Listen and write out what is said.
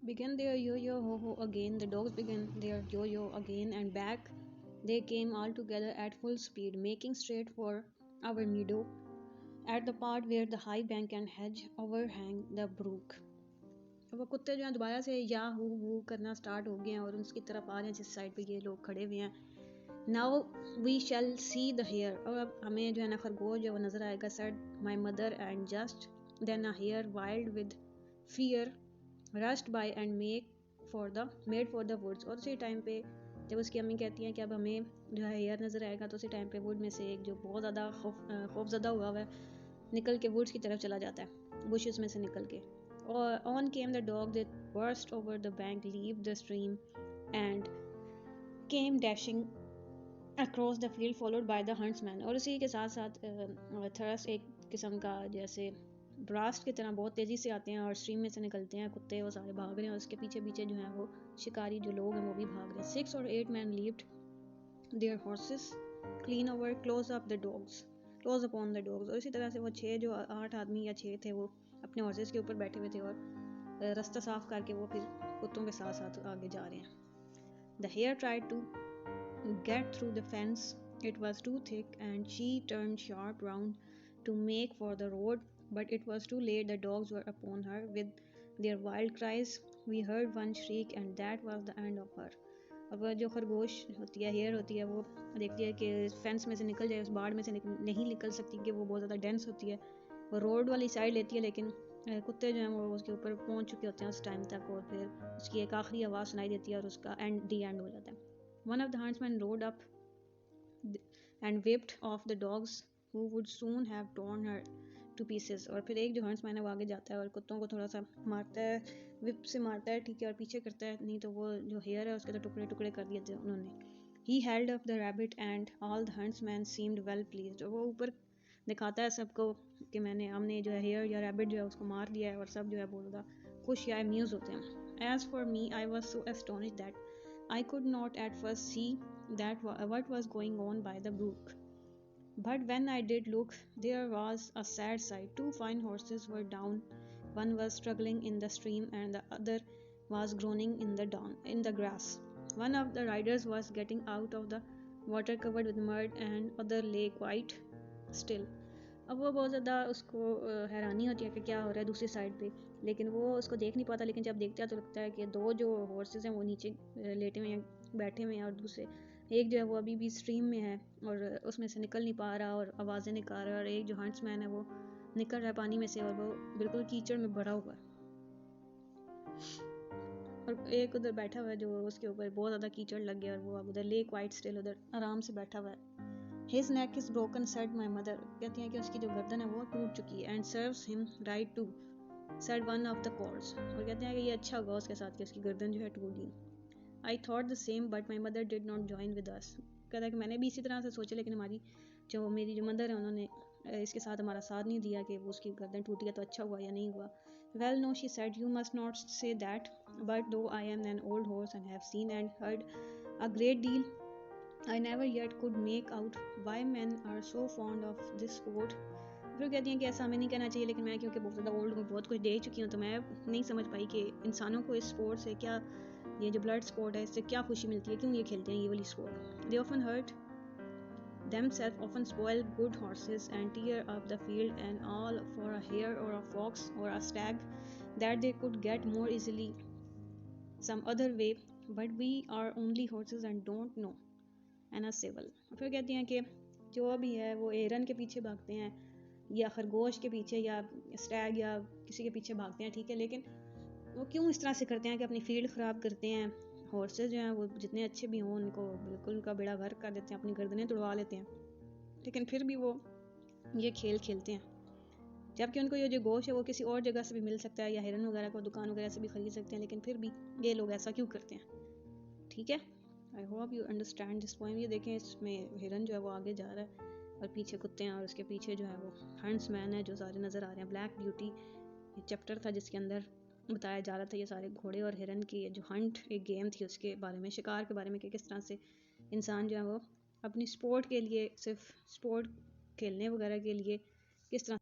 began their yo-yo ho-ho again. The dogs began their yo-yo again, and back they came all together at full speed, making straight for our meadow, at the part where the high bank and hedge overhang the brook. वो कुत्ते जो हैं दोबारा से या who करना start हो गए हैं और उसकी तरफ आ रहे हैं जिस साइड पे ये लोग खड़े हुए हैं. Now we shall see the hare. और अब हमें जो है ना खरगोश जो नज़र आएगा. Said my mother, and just then a hare wild with fear rushed by and made for the woods. और उसी टाइम पे जब उसकी अम्मी कहती हैं कि अब हमें जो है हेयर नज़र आएगा, तो उसी टाइम पे वुड में से एक जो बहुत ज़्यादा खौफज़दा हुआ है निकल के वुड्स की तरफ चला जाता है, बुशेस में से निकल के. और on came the dog, they burst over the bank, leave the stream and came dashing across the field followed by the huntsman. और उसी के साथ साथ थरस एक किस्म का जैसे ब्रास्ट की तरह बहुत तेज़ी से आते हैं और स्ट्रीम में से निकलते हैं. कुत्ते वो सारे भाग रहे हैं और उसके पीछे पीछे जो है वो शिकारी जो लोग हैं वो भी भाग रहे हैं. 6 or 8 men leaped their horses clean over close upon the dogs. और इसी तरह से वो 8 आदमी या 6 थे, वो अपने हॉर्सेस के ऊपर बैठे हुए थे और रास्ता साफ करके वो फिर कुत्तों के साथ साथ आगे जा रहे हैं. The hare tried to get through the fence. It was too thick and she turned sharp round to make for the road, but it was too late. The dogs were upon her with their wild cries. We heard one shriek and that was the end of her. अब जो खरगोश होती है, hair होती है, वो देखती है कि फेंस में से निकल जाए, उस बाड़ में से नहीं निकल सकती कि वो बहुत ज़्यादा डेंस होती है. वो रोड वाली साइड लेती है, लेकिन कुत्ते जो हैं वो उसके ऊपर पहुंच चुके होते हैं उस टाइम तक, और फिर उसकी एक आखिरी आवाज़ सुनाई देती है और उसका एंड हो जाता है. One of the huntsman road up and whipped off the dogs who would soon have torn her to pieces. और फिर एक जो हंट्समैन है वो आगे जाता है और कुत्तों को थोड़ा सा मारता है, विप से मारता है, ठीक है, और पीछे करता है, नहीं तो वो जो हेयर है उसके तो टुकड़े टुकड़े कर दिए थे उन्होंने. He held up the rabbit and all the huntsmen seemed well pleased. और वो ऊपर दिखाता है सबको कि हमने जो है हेयर या रैबिट जो है उसको मार दिया है, और सब जो है बहुत ज़्यादा खुश या अम्यूज़ होते हैं. As for me, I was so astonished that I could not at first see what was going on by the brook. But when I did look, there was a sad sight. 2 fine horses were down. One was struggling in the stream and the other was groaning in the grass. One of the riders was getting out of the water covered with mud and other lay quite still. अब वो बहुत ज़्यादा उसको हैरानी होती है कि क्या हो रहा है दूसरी साइड पे, लेकिन वो उसको देख नहीं पाता. लेकिन जब देखता है तो लगता है कि 2 जो हॉर्सेस हैं वो नीचे लेटे हुए हैं, बैठे हुए हैं, और दूसरे एक जो है वो अभी भी स्ट्रीम में है और उसमें से निकल नहीं पा रहा और आवाज़ें निकाल रहा है, और एक जो हंट्समैन है वो निकल रहा है पानी में से और वो बिल्कुल कीचड़ में भरा हुआ है, और एक उधर बैठा हुआ है जो उसके ऊपर बहुत ज़्यादा कीचड़ लग गया और वो अब उधर ले क्वाइट स्टिल उधर आराम से बैठा हुआ है. His neck is broken, said my mother. कहती हैं कि उसकी जो गर्दन है वो टूट चुकी है. And serves him right too, said one of the cows. और कहते हैं कि ये अच्छा होगा उसके साथ कि उसकी गर्दन जो है टूट गई. I thought the same, but my mother did not join with us. कहता है कि मैंने भी इसी तरह से सोचा, लेकिन मेरी जो मदर है उन्होंने इसके साथ हमारा साथ नहीं दिया कि वो उसकी गर्दन टूटी है तो अच्छा हुआ या नहीं हुआ. Well, no, she said, you must not say that, but though I am an old horse and have seen and heard a great deal, I never yet could make out why men are so fond of this sport. फिर कहती हैं कि ऐसा हमें नहीं कहना चाहिए, लेकिन मैं क्योंकि बहुत ज़्यादा ओल्ड हूँ, बहुत कुछ देख चुकी हूँ, तो मैं नहीं समझ पाई कि इंसानों को इस स्पोर्ट से क्या, ये जो ब्लड स्पोर्ट है इससे क्या खुशी मिलती है, क्यों ये खेलते हैं ये वाली sport. They often hurt themselves, often spoil good horses and tear up the field and all for a hare or a fox or a stag that they could get more easily some other way, but we are only horses and don't know Anna Sewell. फिर कहती हैं कि जो भी है वो एरन के पीछे भागते हैं या खरगोश के पीछे या स्टैग या किसी के पीछे भागते हैं, ठीक है, लेकिन वो क्यों इस तरह से करते हैं कि अपनी फील्ड ख़राब करते हैं. हॉर्सेस जो हैं वो जितने अच्छे भी हों उनको बिल्कुल उनका बेड़ा गर्क कर देते हैं, अपनी गर्दनें तुड़वा लेते हैं, लेकिन फिर भी वो ये खेल खेलते हैं, जबकि उनको ये जो गोश्त है वो किसी और जगह से भी मिल सकता है या हिरन वगैरह को दुकान वगैरह से भी ख़रीद सकते हैं, लेकिन फिर भी ये लोग ऐसा क्यों करते हैं. ठीक है, I hope you understand this poem. ये देखें, इसमें हिरन जो है वो आगे जा रहा है और पीछे कुत्ते हैं, और उसके पीछे जो है वो हंट्समैन है जो सारे नज़र आ रहे हैं. ब्लैक ब्यूटी ये चैप्टर था जिसके अंदर बताया जा रहा था ये सारे घोड़े और हिरन की जो हंट एक गेम थी उसके बारे में, शिकार के बारे में, कि किस तरह से इंसान जो है वो अपनी स्पोर्ट के लिए, सिर्फ स्पोर्ट खेलने वगैरह के लिए किस तरह